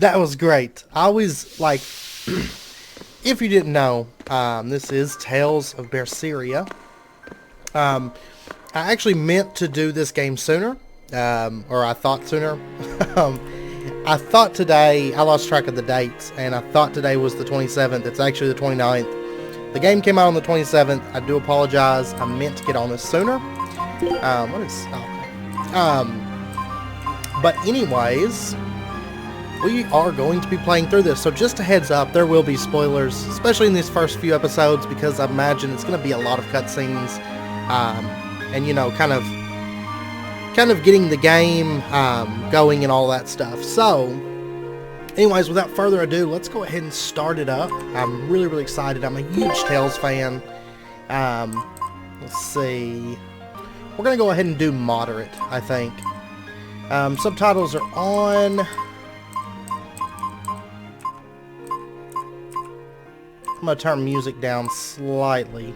That was great. I always, like, if you didn't know, this is Tales of Berseria. I actually meant to do this game sooner, or I thought sooner. I thought today, I lost track of the dates, and I thought today was the 27th. It's actually the 29th. The game came out on the 27th. I do apologize. I meant to get on this sooner. What is... Oh, okay. But anyways, we are going to be playing through this. So just a heads up, there will be spoilers, especially in these first few episodes, because I imagine it's going to be a lot of cutscenes, and, you know, kind of getting the game going and all that stuff. So, anyways, without further ado, let's go ahead and start it up. I'm really, really excited. I'm a huge Tales fan. Let's see. We're going to go ahead and do moderate, I think. Subtitles are on. I'm going to turn music down slightly.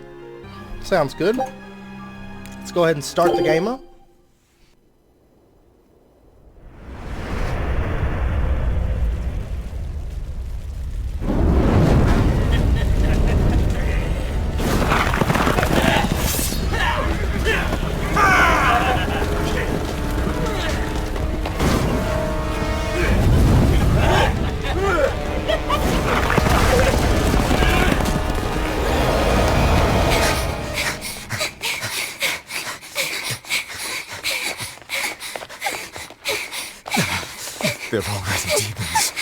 Sounds good. Let's go ahead and start the game up. They're already demons.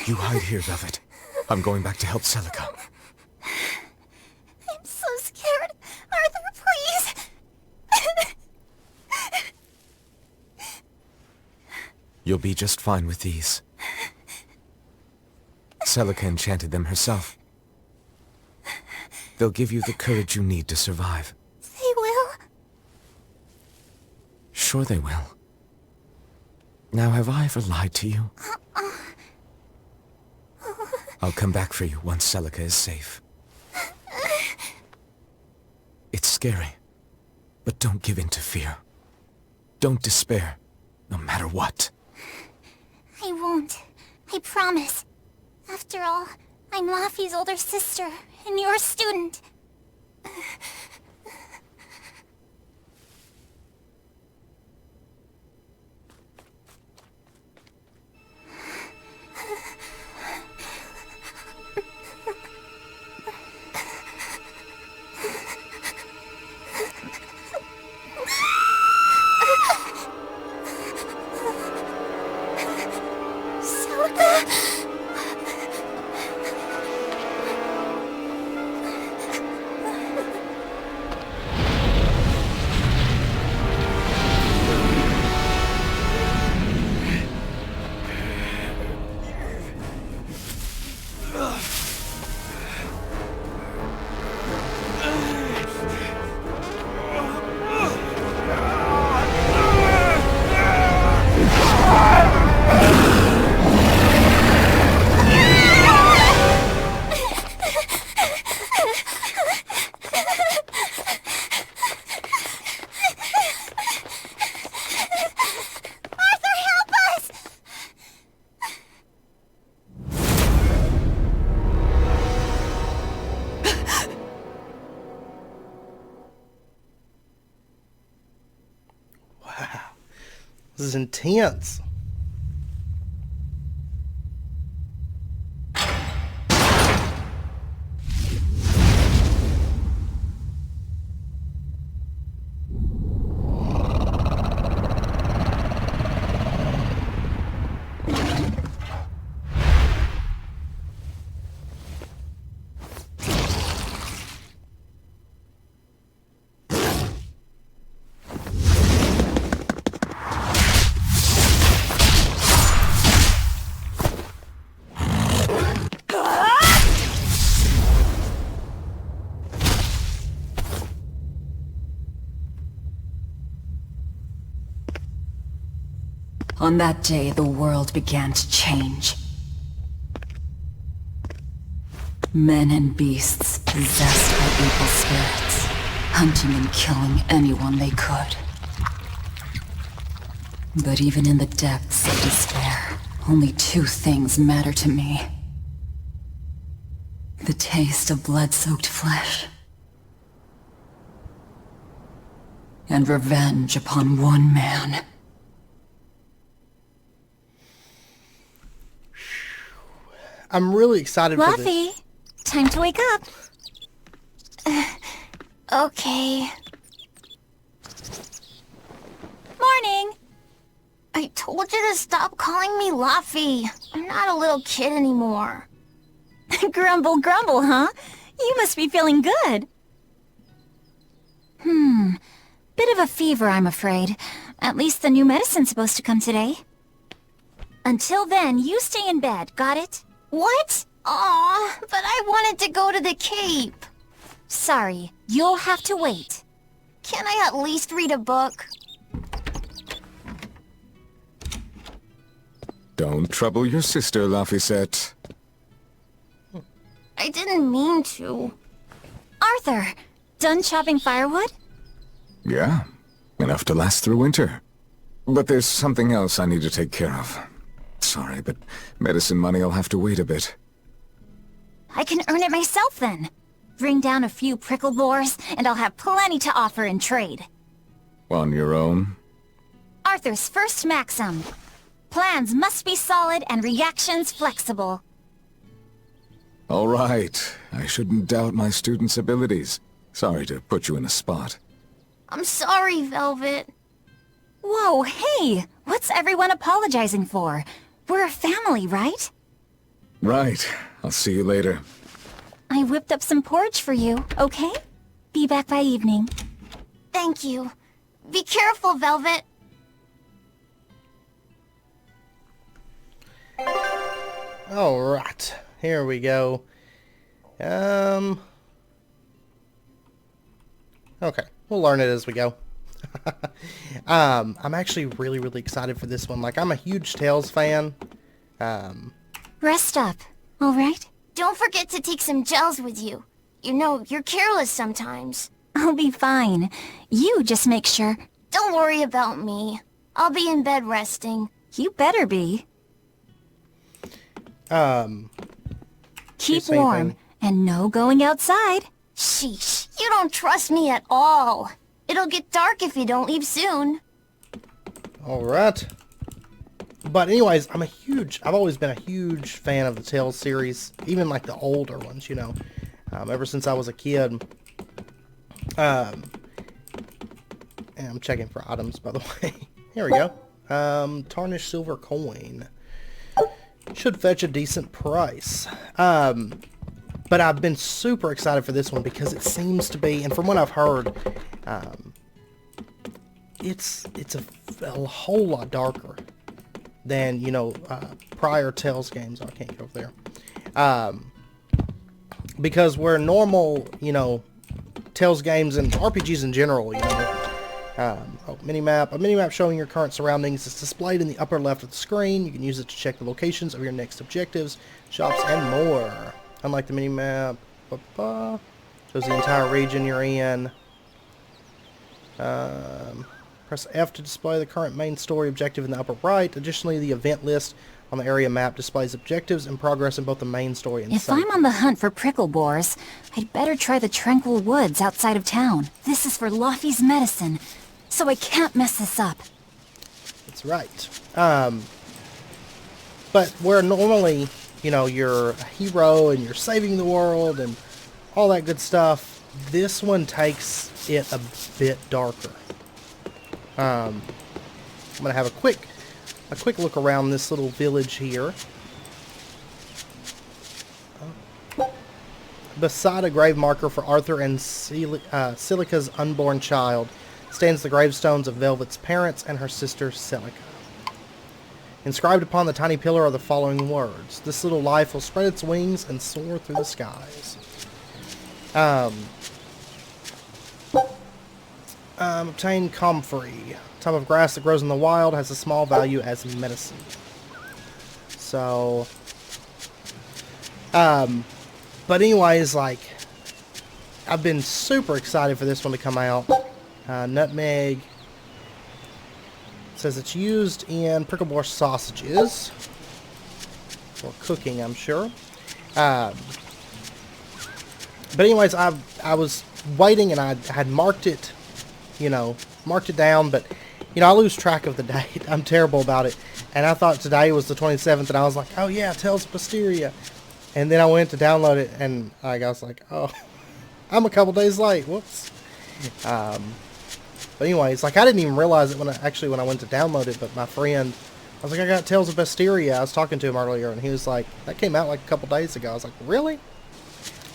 You hide here, Velvet. I'm going back to help Celica. I'm so scared. Arthur, please. You'll be just fine with these. Celica enchanted them herself. They'll give you the courage you need to survive. They will? Sure they will. Now, have I ever lied to you? I'll come back for you once Celica is safe. It's scary, but don't give in to fear. Don't despair, no matter what. I won't. I promise. After all, I'm Laffy's older sister, and your student. This is intense. On that day, the world began to change. Men and beasts possessed by evil spirits, hunting and killing anyone they could. But even in the depths of despair, only two things matter to me. The taste of blood-soaked flesh, and revenge upon one man. I'm really excited for this. Luffy, time to wake up. Okay. Morning. I told you to stop calling me Luffy. I'm not a little kid anymore. Grumble, grumble, huh? You must be feeling good. Bit of a fever, I'm afraid. At least the new medicine's supposed to come today. Until then, you stay in bed, got it? What? Aw, but I wanted to go to the Cape. Sorry, you'll have to wait. Can I at least read a book? Don't trouble your sister, Laphicet. I didn't mean to. Arthur, done chopping firewood? Yeah, enough to last through winter. But there's something else I need to take care of. Sorry, but medicine money'll have to wait a bit. I can earn it myself then. Bring down a few prickle boars, and I'll have plenty to offer in trade. On your own? Arthur's first maxim. Plans must be solid and reactions flexible. All right. I shouldn't doubt my student's abilities. Sorry to put you in a spot. I'm sorry, Velvet. Whoa, hey! What's everyone apologizing for? We're a family, right? Right. I'll see you later. I whipped up some porridge for you, okay? Be back by evening. Thank you. Be careful, Velvet. Alright, here we go. Okay, we'll learn it as we go. I'm actually really excited for this one. Like, I'm a huge Tales fan. Rest up, alright? Don't forget to take some gels with you. You know, you're careless sometimes. I'll be fine. You just make sure. Don't worry about me. I'll be in bed resting. You better be. Keep warm, and no going outside. Sheesh, you don't trust me at all. It'll get dark if you don't leave soon. Alright. But anyways, I've always been a huge fan of the Tales series. Even like the older ones, you know. Ever since I was a kid. And I'm checking for items, by the way. Here we go. Tarnished silver coin. Should fetch a decent price. But I've been super excited for this one because it seems to be, and from what I've heard, it's a whole lot darker than, you know, prior Tales games. Oh, I can't get over there. Because where normal, you know, Tales games and RPGs in general, you know, minimap. A minimap showing your current surroundings is displayed in the upper left of the screen. You can use it to check the locations of your next objectives, shops, and more. Unlike the minimap, shows the entire region you're in. Press F to display the current main story objective in the upper right. Additionally, the event list on the area map displays objectives and progress in both the main story and If I'm on the hunt for prickle boars, I'd better try the tranquil woods outside of town. This is for Luffy's medicine, so I can't mess this up. That's right. But where normally, you know, you're a hero and you're saving the world and all that good stuff, this one takes it a bit darker. I'm gonna have a quick look around this little village here. Beside a grave marker for Arthur and Silica's unborn child stands the gravestones of Velvet's parents and her sister Celica. Inscribed upon the tiny pillar are the following words: "This little life will spread its wings and soar through the skies." Obtain comfrey. Type of grass that grows in the wild has a small value as medicine. So, but anyways, like, I've been super excited for this one to come out. Nutmeg. It says it's used in prickle sausages. For cooking, I'm sure. But anyways, I was waiting and I had marked it, marked it down, but, I lose track of the date. I'm terrible about it. And I thought today was the 27th, and I was like, oh yeah, Tales of Vesperia. And then I went to download it, and I was like, oh, I'm a couple days late. Whoops. But anyways, like, I didn't even realize it when I went to download it, but my friend, I was like, I got Tales of Vesperia. I was talking to him earlier, and he was like, that came out like a couple days ago. I was like, really?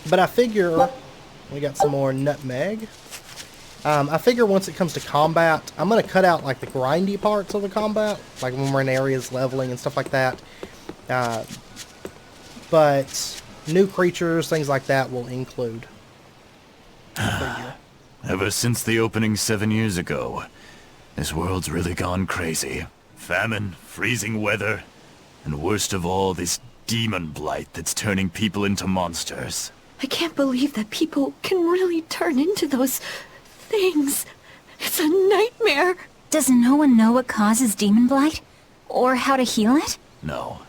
But I figure we got some more nutmeg. I figure once it comes to combat, I'm going to cut out like the grindy parts of the combat, like when we're in areas leveling and stuff like that. But new creatures, things like that will include. Ever since the opening 7 years ago, this world's really gone crazy. Famine, freezing weather, and worst of all, this demon blight that's turning people into monsters. I can't believe that people can really turn into those things. It's a nightmare. Does no one know what causes demon blight? Or how to heal it? No.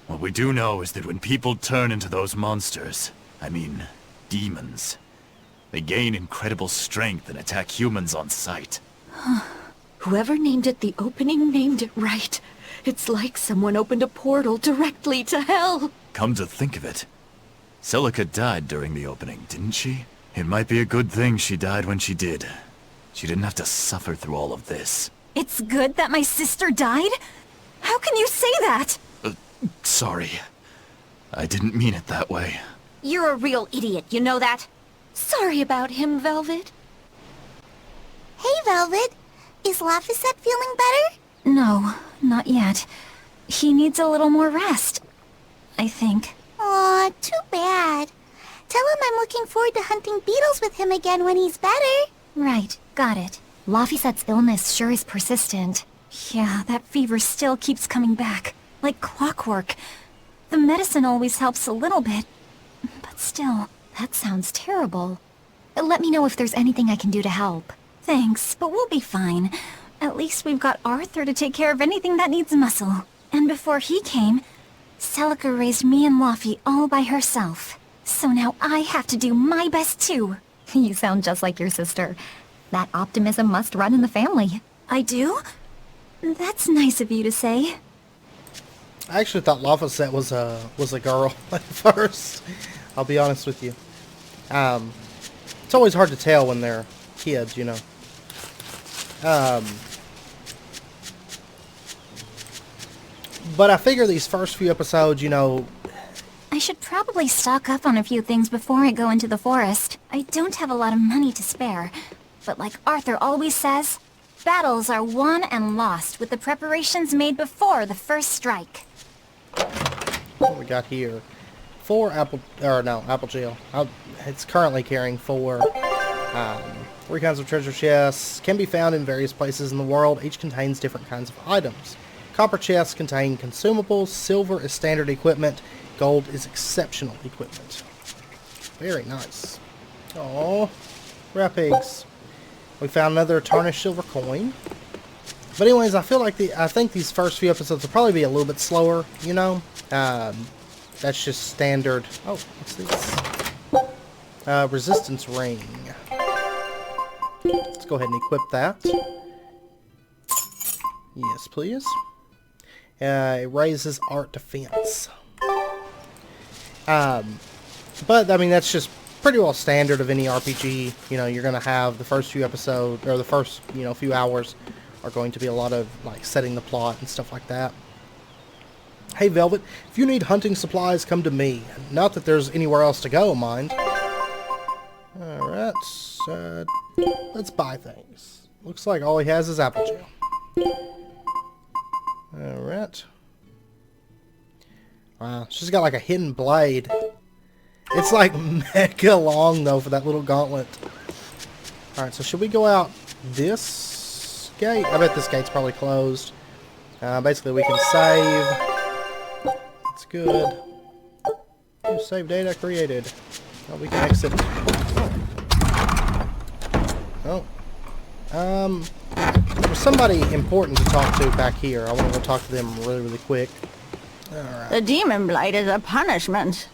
What we do know is that when people turn into those monsters, I mean, demons, they gain incredible strength and attack humans on sight. Whoever named it the opening named it right. It's like someone opened a portal directly to hell. Come to think of it, Celica died during the opening, didn't she? It might be a good thing she died when she did. She didn't have to suffer through all of this. It's good that my sister died? How can you say that? Sorry. I didn't mean it that way. You're a real idiot, you know that? Sorry about him, Velvet. Hey, Velvet. Is Laphicet feeling better? No, not yet. He needs a little more rest, I think. Aw, too bad. Tell him I'm looking forward to hunting beetles with him again when he's better. Right, got it. Laphicet's illness sure is persistent. Yeah, that fever still keeps coming back, like clockwork. The medicine always helps a little bit, but still, that sounds terrible. Let me know if there's anything I can do to help. Thanks, but we'll be fine. At least we've got Arthur to take care of anything that needs muscle. And before he came, Celica raised me and Laffy all by herself. So now I have to do my best too. You sound just like your sister. That optimism must run in the family. I do? That's nice of you to say. I actually thought Laphicet was a girl at first. I'll be honest with you. It's always hard to tell when they're kids, But I figure these first few episodes, I should probably stock up on a few things before I go into the forest. I don't have a lot of money to spare. But like Arthur always says, battles are won and lost with the preparations made before the first strike. What we got here? 4 apple gel. It's currently carrying 4. 3 kinds of treasure chests can be found in various places in the world. Each contains different kinds of items. Copper chests contain consumables. Silver is standard equipment. Gold is exceptional equipment. Very nice. Oh, rat pigs. We found another tarnished silver coin. But anyways, I think these first few episodes will probably be a little bit slower, that's just standard. Oh, what's this? Resistance ring. Let's go ahead and equip that. Yes, please. It raises art defense. But, I mean, that's just pretty well standard of any RPG. You're going to have the first few episodes, or the first, few hours are going to be a lot of, like, setting the plot and stuff like that. Hey, Velvet, if you need hunting supplies, come to me. Not that there's anywhere else to go, mind. Alright, let's buy things. Looks like all he has is apple gel. Alright. Wow, she's got like a hidden blade. It's like mega long though for that little gauntlet. Alright, so should we go out this gate? I bet this gate's probably closed. Basically, we can save. It's good. New save data created. Oh, we can exit. Oh. There's somebody important to talk to back here. I want to go talk to them really, really quick. Alright. The demon blight is a punishment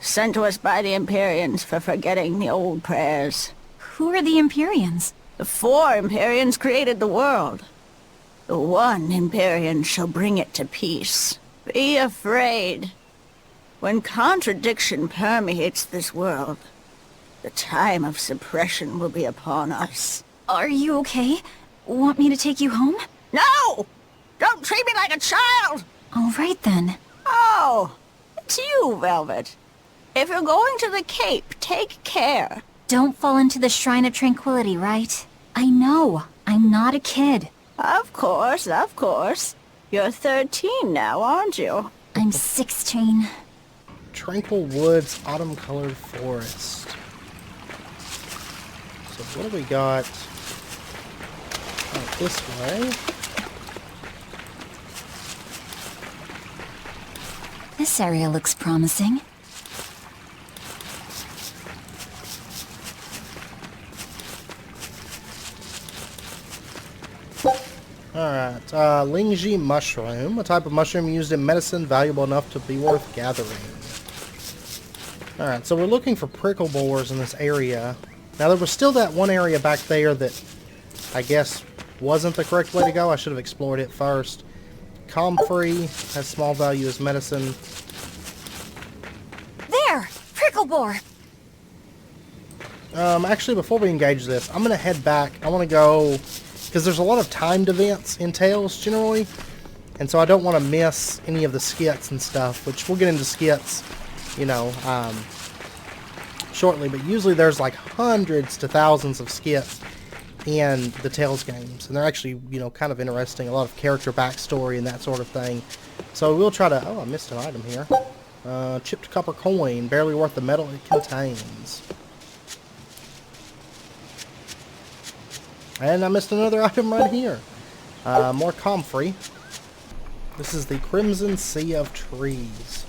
sent to us by the Empyreans for forgetting the old prayers. Who are the Empyreans? The 4 Empyreans created the world. The one Empyrean shall bring it to peace. Be afraid. When contradiction permeates this world, the time of suppression will be upon us. Are you okay? Want me to take you home? No! Don't treat me like a child! All right then. Oh, it's you, Velvet. If you're going to the Cape, take care. Don't fall into the Shrine of Tranquility, right? I know. I'm not a kid. Of course, of course. You're 13 now, aren't you? I'm 16. Tranquil Woods, Autumn-Colored Forest. So what do we got? Oh, this way. This area looks promising. Alright, Lingji mushroom, a type of mushroom used in medicine, valuable enough to be worth gathering. Alright, so we're looking for prickle borers in this area. Now there was still that one area back there that I guess wasn't the correct way to go. I should have explored it first. Comfrey has small value as medicine. There! Prickle borer! Actually, before we engage this, I'm going to head back. I want to go, because there's a lot of timed events in Tales, generally. And so I don't want to miss any of the skits and stuff, which we'll get into skits, you know, shortly. But usually there's like hundreds to thousands of skits in the Tales games. And they're actually, you know, kind of interesting. A lot of character backstory and that sort of thing. So we'll try to... Oh, I missed an item here. Chipped copper coin, barely worth the metal it contains. And I missed another item right here. More comfrey. This is the Crimson Sea of Trees.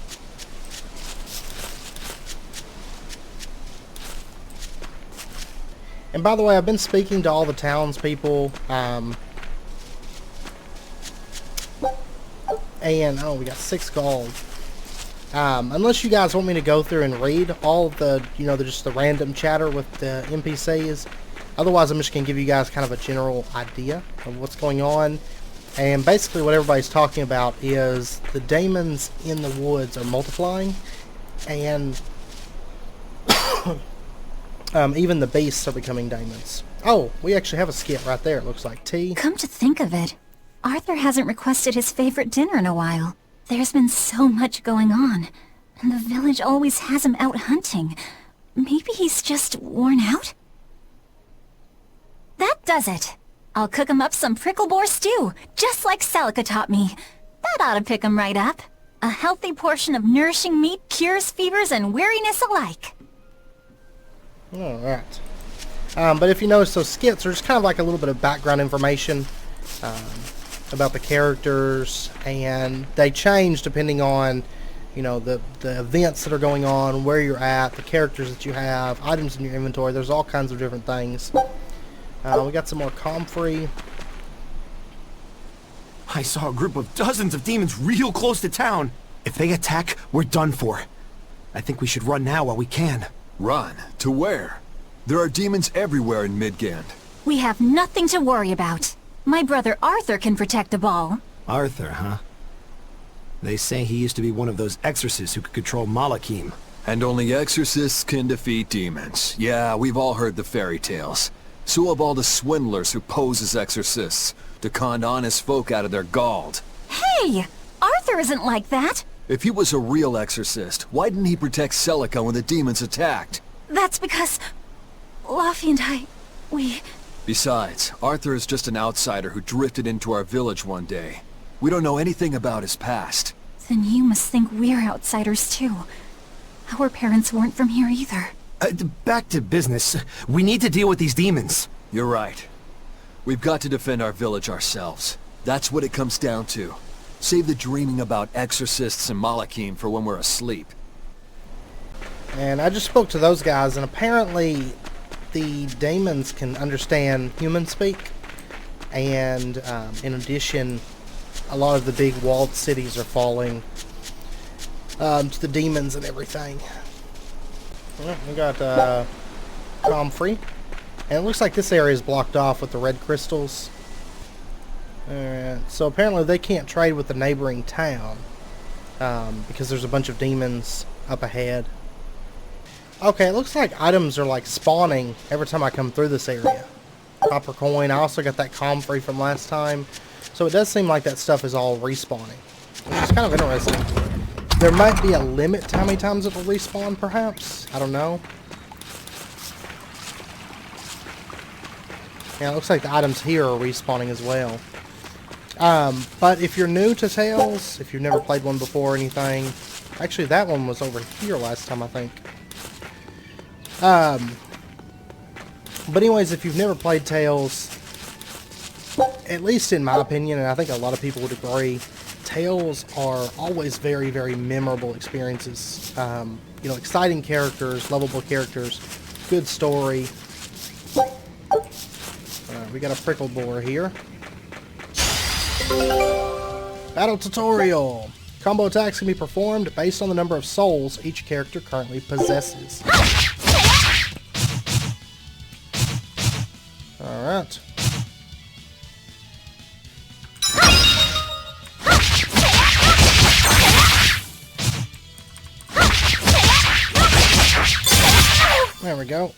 And by the way, I've been speaking to all the townspeople. And, oh, we got 6 gold. Unless you guys want me to go through and read all the, you know, just the random chatter with the NPCs. Otherwise, I'm just going to give you guys kind of a general idea of what's going on. And basically what everybody's talking about is the daemons in the woods are multiplying. And even the beasts are becoming daemons. Oh, we actually have a skit right there, it looks like. Tea. Come to think of it, Arthur hasn't requested his favorite dinner in a while. There's been so much going on, and the village always has him out hunting. Maybe he's just worn out? That does it! I'll cook him up some prickle boar stew, just like Celica taught me. That ought to pick him right up. A healthy portion of nourishing meat cures fevers and weariness alike. Alright. But if you notice, those skits are just kind of like a little bit of background information about the characters, and they change depending on, you know, the events that are going on, where you're at, the characters that you have, items in your inventory. There's all kinds of different things. We got some more comfrey. I saw a group of dozens of demons real close to town. If they attack, we're done for. I think we should run now while we can. Run? To where? There are demons everywhere in Midgand. We have nothing to worry about. My brother Arthur can protect the ball. Arthur, huh? They say he used to be one of those exorcists who could control Malakim. And only exorcists can defeat demons. Yeah, we've all heard the fairy tales. So have all the swindlers who pose as exorcists to con honest folk out of their gold. Hey! Arthur isn't like that! If he was a real exorcist, why didn't he protect Celica when the demons attacked? That's because... Luffy and we... Besides, Arthur is just an outsider who drifted into our village one day. We don't know anything about his past. Then you must think we're outsiders too. Our parents weren't from here either. Back to business. We need to deal with these demons. You're right. We've got to defend our village ourselves. That's what it comes down to. Save the dreaming about exorcists and Malakim for when we're asleep. And I just spoke to those guys, and apparently the demons can understand human speak. And in addition, a lot of the big walled cities are falling to the demons and everything. Well, we got Comfrey. And it looks like this area is blocked off with the red crystals. So apparently they can't trade with the neighboring town because there's a bunch of demons up ahead. Okay, it looks like items are like spawning every time I come through this area. Copper coin. I also got that Comfrey from last time. So it does seem like that stuff is all respawning, which is kind of interesting. There might be a limit to how many times it will respawn, perhaps. I don't know. Yeah, it looks like the items here are respawning as well. But if you're new to Tales, if you've never played one before or anything, actually that one was over here last time, I think. But anyways, if you've never played Tales, at least in my opinion, and I think a lot of people would agree, Tales are always very, very memorable experiences. You know, exciting characters, lovable characters, good story. We got a prickle boar here. Battle tutorial. Combo attacks can be performed based on the number of souls each character currently possesses. Alright. There we go.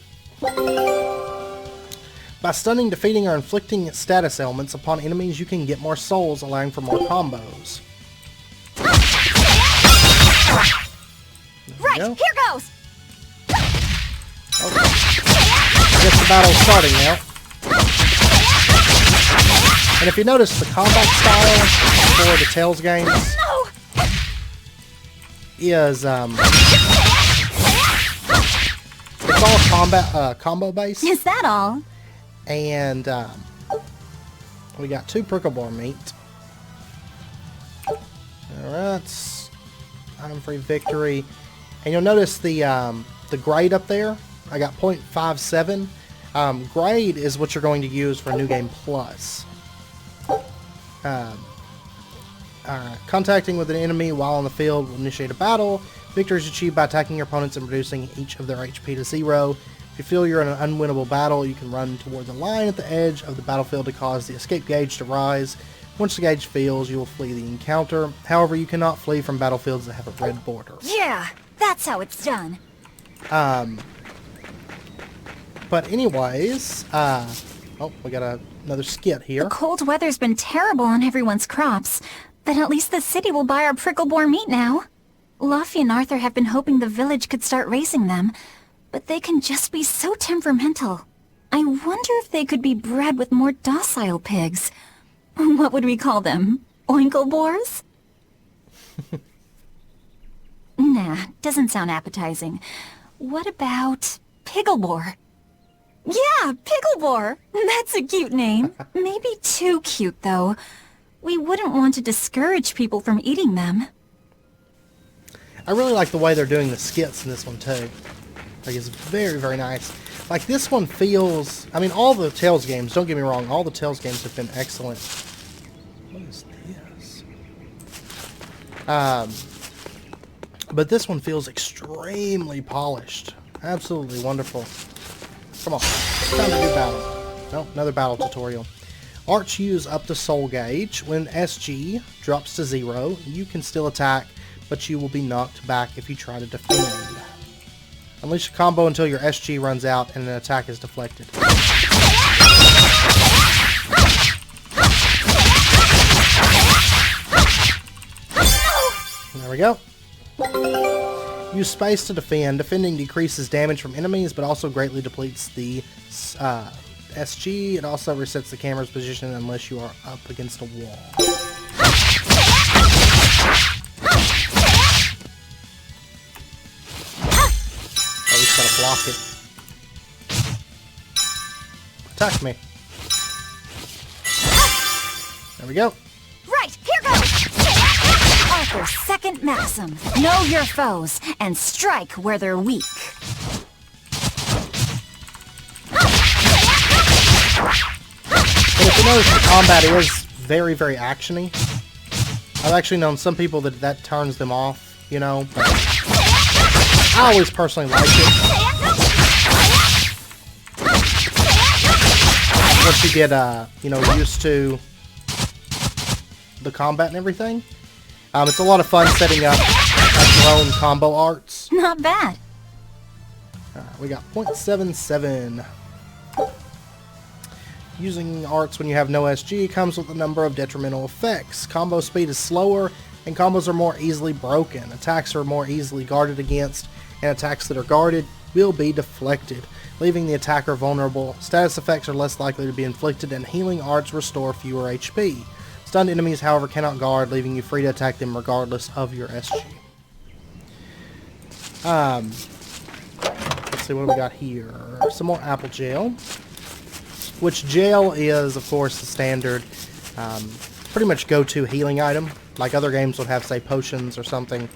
By stunning, defeating, or inflicting status ailments upon enemies, you can get more souls, allowing for more combos. Right, here goes! Okay. I guess the battle's starting now. And if you notice, the combat style for the Tales games is, it's all combo based. Is that all? And we got 2 prickle bar meat. Alright. Item free victory. And you'll notice the grade up there. I got 0.57. Grade is what you're going to use for New Game Plus. Contacting with an enemy while on the field will initiate a battle. Victory is achieved by attacking your opponents and reducing each of their HP to 0. If you feel you're in an unwinnable battle, you can run toward the line at the edge of the battlefield to cause the escape gauge to rise. Once the gauge fills, you will flee the encounter. However, you cannot flee from battlefields that have a red border. Yeah, that's how it's done. But anyways, oh, we got another skit here. The cold weather's been terrible on everyone's crops, but at least the city will buy our prickle boar meat now. Luffy and Arthur have been hoping the village could start raising them, but they can just be so temperamental. I wonder if they could be bred with more docile pigs. What would we call them? Oinkle boars? Nah, doesn't sound appetizing. What about Piggleboar? Yeah, Piggleboar! That's a cute name. Maybe too cute, though. We wouldn't want to discourage people from eating them. I really like the way they're doing the skits in this one, too. Like, it's very, very nice. Like, this one feels... I mean, all the Tales games, don't get me wrong, all the Tales games have been excellent. What is this? But this one feels extremely polished. Absolutely wonderful. Come on. It's time to do battle. No, another battle tutorial. Arch use up to soul gauge. When SG drops to 0, you can still attack, but you will be knocked back if you try to defend. Unleash a combo until your SG runs out and an attack is deflected. There we go. Use space to defend. Defending decreases damage from enemies, but also greatly depletes the SG. It also resets the camera's position unless you are up against a wall. Oh, he's got a block it. Attack me. There we go. Right, here goes! Arthur's second maxim. Know your foes and strike where they're weak. But if you notice, the combat is very, very actiony. I've actually known some people that turns them off, you know, but I always personally like it. Once you get, you know, used to the combat and everything. It's a lot of fun setting up your own combo arts. Not bad. We got 0.77. Using arts when you have no SG comes with a number of detrimental effects. Combo speed is slower, and combos are more easily broken. Attacks are more easily guarded against, and attacks that are guarded will be deflected, leaving the attacker vulnerable. Status effects are less likely to be inflicted, and healing arts restore fewer HP. Stunned enemies, however, cannot guard, leaving you free to attack them regardless of your SG. Let's see what we got here. Some more apple gel. Which gel is, of course, the standard, pretty much go-to healing item. Like other games would have, say, potions or something.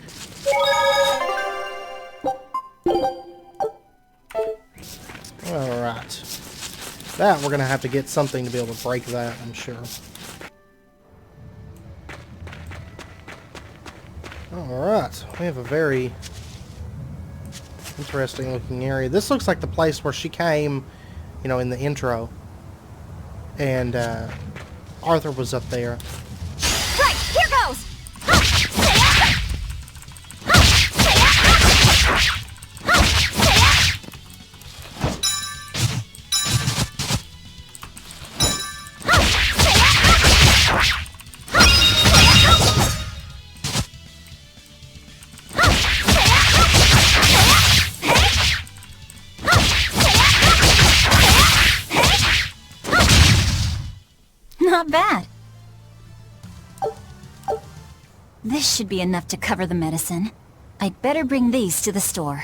Alright. That, we're going to have to get something to be able to break that, I'm sure. Alright. We have a very interesting looking area. This looks like the place where she came, you know, in the intro. And Arthur was up there. Right, here goes! Not bad. This should be enough to cover the medicine. I'd better bring these to the store.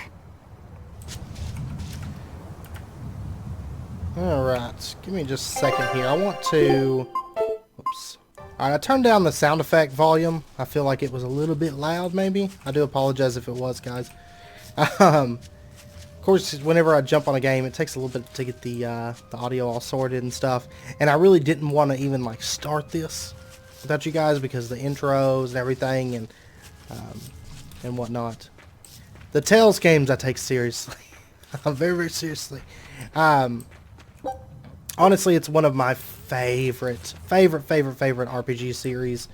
Alright, give me just a second here. I want to... Oops. Alright, I turned down the sound effect volume. I feel like it was a little bit loud, maybe. I do apologize if it was, guys. Of course, whenever I jump on a game, it takes a little bit to get the audio all sorted and stuff. And I really didn't want to even, like, start this without you guys because the intros and everything and whatnot. The Tales games I take seriously. Very, very seriously. Honestly, it's one of my favorite RPG series.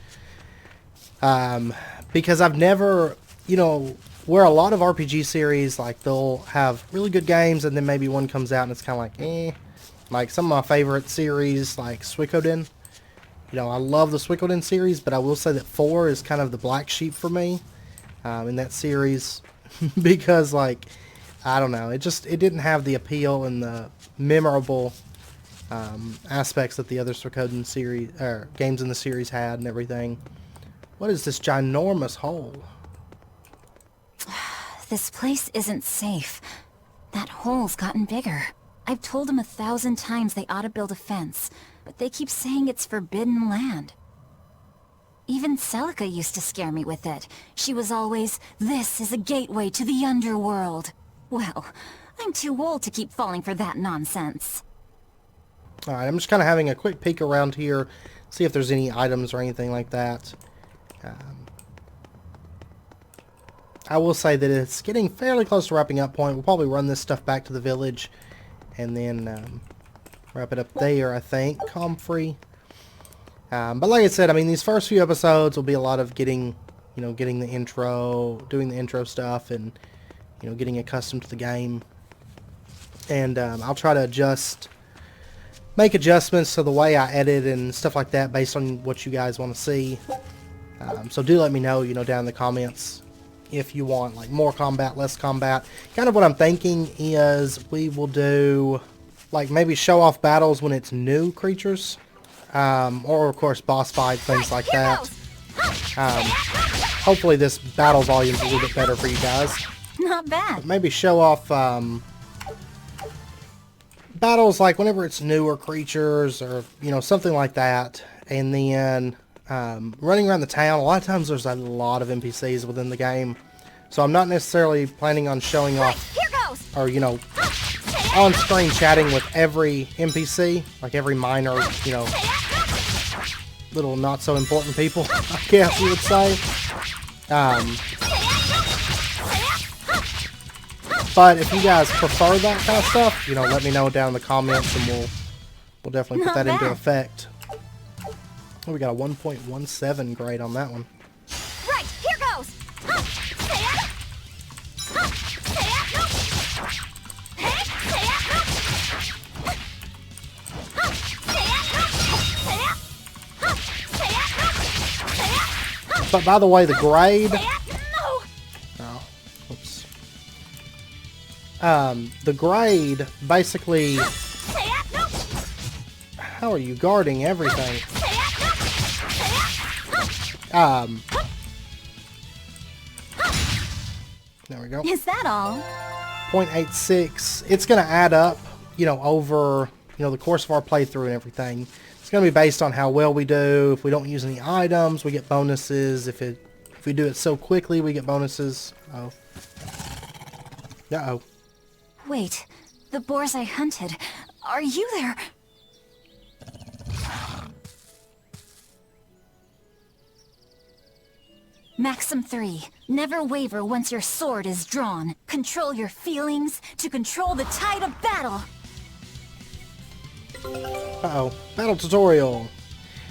Because I've never, you know, where a lot of RPG series, like, they'll have really good games and then maybe one comes out and it's kind of like, eh. Like, some of my favorite series, like Suikoden. You know, I love the Suikoden series, but I will say that 4 is kind of the black sheep for me in that series. Because, like, I don't know, it didn't have the appeal and the memorable aspects that the other Suikoden series, or games in the series had and everything. What is this ginormous hole? This place isn't safe. That hole's gotten bigger. I've told them 1,000 times they ought to build a fence, but they keep saying it's forbidden land. Even Celica used to scare me with it. She was always, "This is a gateway to the underworld." Well, I'm too old to keep falling for that nonsense. Alright, I'm just kind of having a quick peek around here, see if there's any items or anything like that. I will say that it's getting fairly close to wrapping up point. We'll probably run this stuff back to the village and then wrap it up there, I think. Comfrey. But like I said, I mean, these first few episodes will be a lot of getting, you know, getting the intro, doing the intro stuff, and, you know, getting accustomed to the game. And I'll try to make adjustments to the way I edit and stuff like that based on what you guys want to see. So do let me know, you know, down in the comments if you want, like, more combat, less combat. Kind of what I'm thinking is we will do, like, maybe show off battles when it's new creatures. Or, of course, boss fight, things like that. Hopefully this battle volume is a little bit better for you guys. Not bad. But maybe show off battles, like whenever it's newer creatures or, you know, something like that, and then running around the town, a lot of times there's a lot of NPCs within the game. So I'm not necessarily planning on showing off, Here goes. or, you know, on-screen chatting with every NPC, like every minor, you know, little not-so-important people, I guess you would say. But if you guys prefer that kind of stuff, you know, let me know down in the comments, and we'll definitely put Not that into bad. effect. Oh, we got a 1.17 grade on that one. Right, here goes. But by the way, the grade... No. Oh, oops. The grade, basically... How are you guarding everything? There we go. Is that all? 0.86. It's going to add up, you know, over, you know, the course of our playthrough and everything. It's going to be based on how well we do. If we don't use any items, we get bonuses. If we do it so quickly, we get bonuses. Oh. Uh-oh. Wait, the boars I hunted. Are you there? Maxim 3. Never waver once your sword is drawn. Control your feelings to control the tide of battle. Uh-oh. Battle tutorial.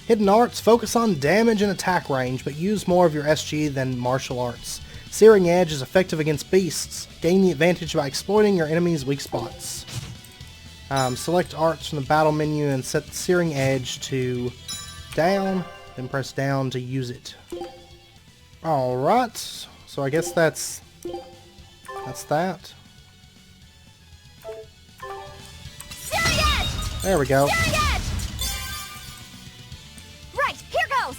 Hidden arts focus on damage and attack range, but use more of your SG than martial arts. Searing Edge is effective against beasts. Gain the advantage by exploiting your enemy's weak spots. Select arts from the battle menu and set the Searing Edge to down, then press down to use it. Alright, so I guess that's that. There we go. Right, here goes.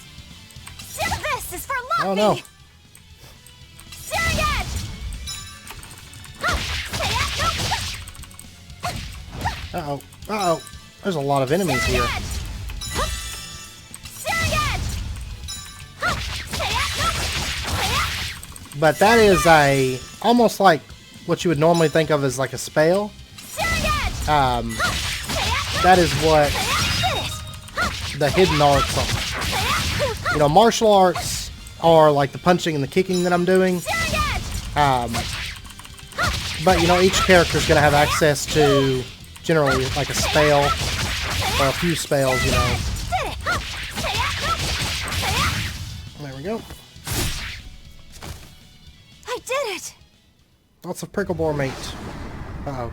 This is for luck. Oh no. Uh-oh. Uh-oh. There's a lot of enemies here. But that is almost like what you would normally think of as like a spell. That is what the hidden arts are. You know, martial arts are like the punching and the kicking that I'm doing. But, you know, each character is going to have access to generally like a spell or a few spells, you know. There we go. I did it. Lots of prickle boar meat. Uh-oh.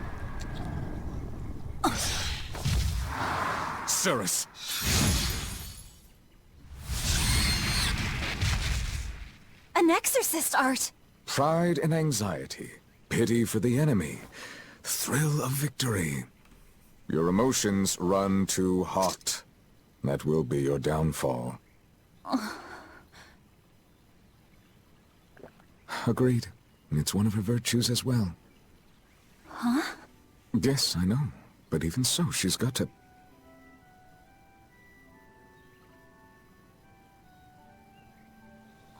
Cirrus! An exorcist art. Pride and anxiety. Pity for the enemy. Thrill of victory. Your emotions run too hot. That will be your downfall. Agreed. It's one of her virtues as well. Huh? Yes, I know. But even so, she's got to...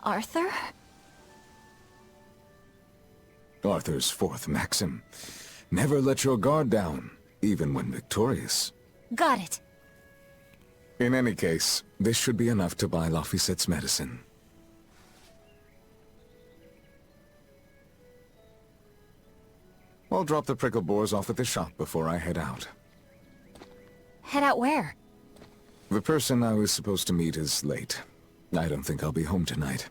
Arthur? Arthur's fourth maxim. Never let your guard down, even when victorious. Got it. In any case, this should be enough to buy Laphicette's medicine. I'll drop the prickle boars off at the shop before I head out. Head out where? The person I was supposed to meet is late. I don't think I'll be home tonight.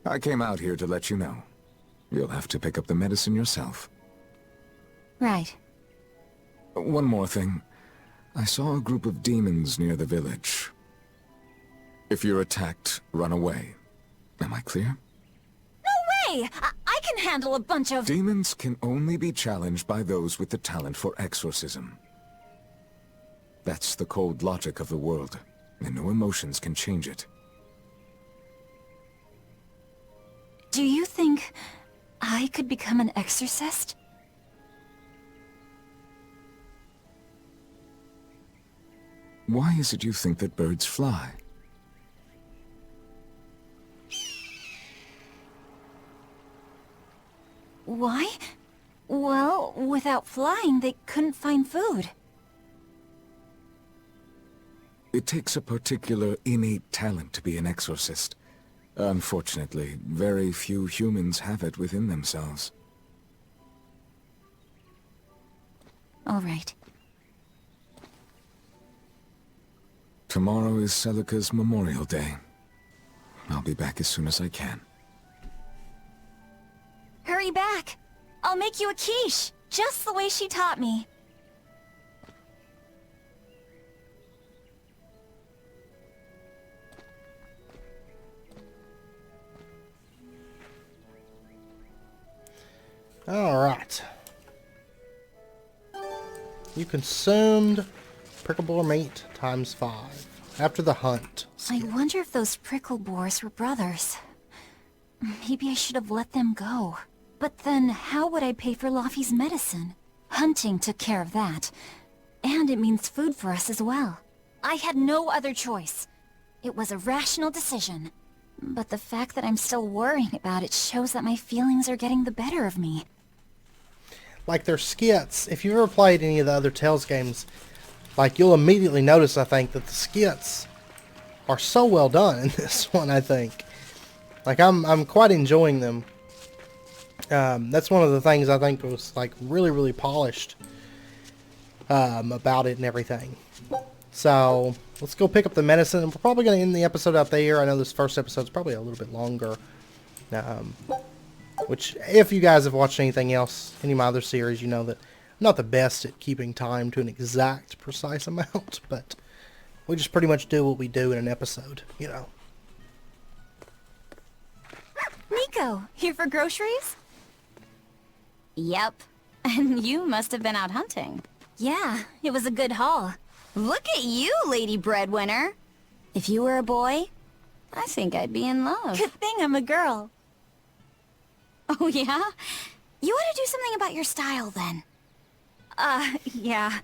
I came out here to let you know. You'll have to pick up the medicine yourself. Right. One more thing. I saw a group of demons near the village. If you're attacked, run away. Am I clear? No way! I can handle a bunch of... Demons can only be challenged by those with the talent for exorcism. That's the cold logic of the world, and no emotions can change it. Do you think I could become an exorcist? Why is it you think that birds fly? Why? Well, without flying, they couldn't find food. It takes a particular innate talent to be an exorcist. Unfortunately, very few humans have it within themselves. All right. Tomorrow is Celica's Memorial Day. I'll be back as soon as I can. Hurry back! I'll make you a quiche, just the way she taught me. Alright. You consumed prickle boar meat times 5. After the hunt. I wonder if those prickle boars were brothers. Maybe I should have let them go. But then, how would I pay for Laufey's medicine? Hunting took care of that. And it means food for us as well. I had no other choice. It was a rational decision. But the fact that I'm still worrying about it shows that my feelings are getting the better of me. Like their skits, if you've ever played any of the other Tales games, like you'll immediately notice, I think, that the skits are so well done in this one, I think. Like I'm quite enjoying them. That's one of the things I think was like really polished about it and everything. So let's go pick up the medicine. We're probably going to end the episode out there. I know this first episode's probably a little bit longer. Which, if you guys have watched anything else, any of my other series, you know that I'm not the best at keeping time to an exact, precise amount. But we just pretty much do what we do in an episode, you know. Nico, here for groceries? Yep. And you must have been out hunting. Yeah, it was a good haul. Look at you, lady breadwinner. If you were a boy, I think I'd be in love. Good thing I'm a girl. Oh, yeah? You ought to do something about your style, then. Yeah.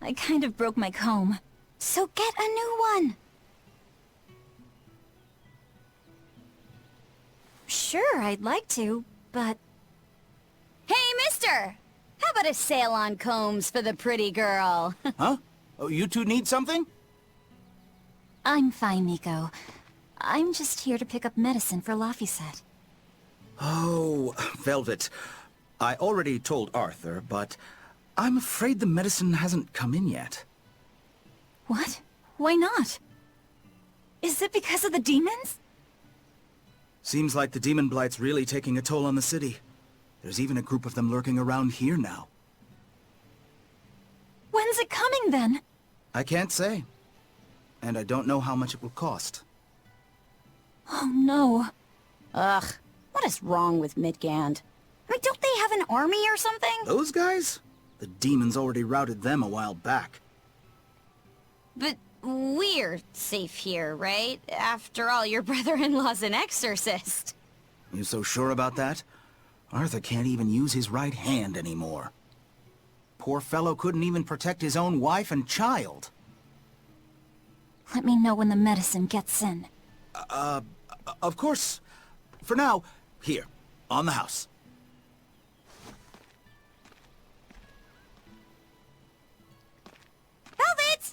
I kind of broke my comb. So get a new one. Sure, I'd like to, but... Hey, mister! How about a sale on combs for the pretty girl? Huh? Oh, you two need something? I'm fine, Nico. I'm just here to pick up medicine for Laufey said. Oh, Velvet. I already told Arthur, but I'm afraid the medicine hasn't come in yet. What? Why not? Is it because of the demons? Seems like the demon blight's really taking a toll on the city. There's even a group of them lurking around here now. When's it coming, then? I can't say. And I don't know how much it will cost. Oh, no. Ugh, what is wrong with Midgand? I mean, don't they have an army or something? Those guys? The demons already routed them a while back. But we're safe here, right? After all, your brother-in-law's an exorcist. You so sure about that? Arthur can't even use his right hand anymore. Poor fellow couldn't even protect his own wife and child. Let me know when the medicine gets in. Of course. For now, here, on the house. Velvet!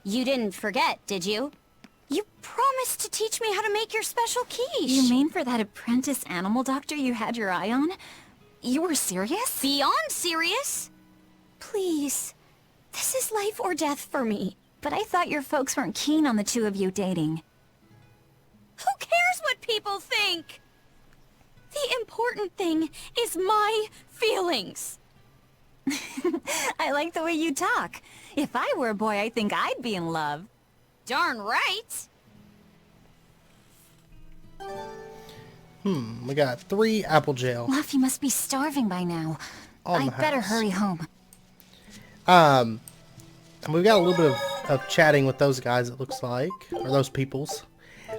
You didn't forget, did you? You promised to teach me how to make your special quiche. You mean for that apprentice animal doctor you had your eye on? You were serious? Beyond serious? Please. This is life or death for me. But I thought your folks weren't keen on the two of you dating. Who cares what people think? The important thing is my feelings. I like the way you talk. If I were a boy, I think I'd be in love. Darn right. We got 3 apple gel. Laufey must be starving by now. I'd better hurry home. And we've got a little bit of chatting with those guys, it looks like. Or those peoples.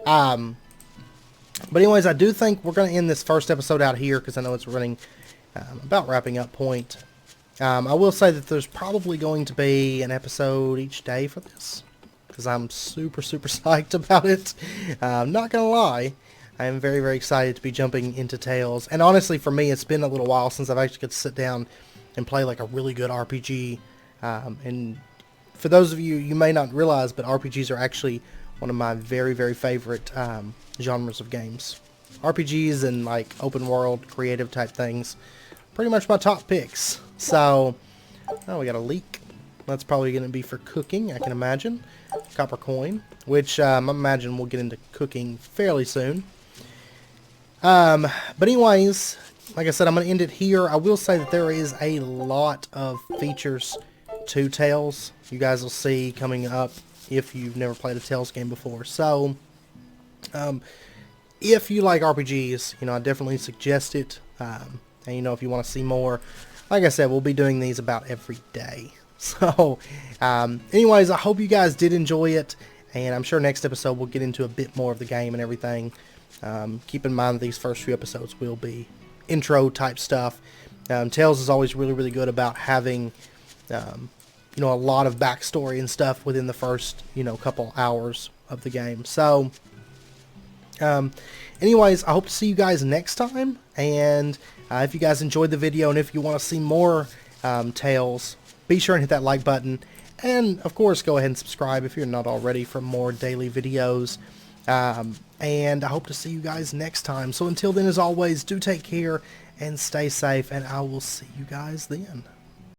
But anyways, I do think we're going to end this first episode out here, because I know it's running about wrapping up point. I will say that there's probably going to be an episode each day for this. because I'm super psyched about it. I'm not gonna lie, I am very excited to be jumping into Tales. And honestly, for me, it's been a little while since I've actually got to sit down and play like a really good RPG. And for those of you, you may not realize, but RPGs are actually one of my very favorite genres of games. RPGs and like open world creative type things, pretty much my top picks. So, oh, we got a leek. That's probably going to be for cooking, I can imagine. Copper coin, which I imagine we'll get into cooking fairly soon. But anyways, like I said, I'm going to end it here. I will say that there is a lot of features to Tales. You guys will see coming up if you've never played a Tales game before. So, if you like RPGs, you know, I definitely suggest it. And you know, if you want to see more, like I said, we'll be doing these about every day. So, anyways, I hope you guys did enjoy it, and I'm sure next episode we'll get into a bit more of the game and everything. Keep in mind these first few episodes will be intro type stuff. Tales is always really good about having, you know, a lot of backstory and stuff within the first, you know, couple hours of the game. So, anyways, I hope to see you guys next time, and if you guys enjoyed the video and if you want to see more Tales, be sure and hit that like button, and of course go ahead and subscribe if you're not already for more daily videos. And I hope to see you guys next time. So until then, as always, do take care and stay safe, and I will see you guys then.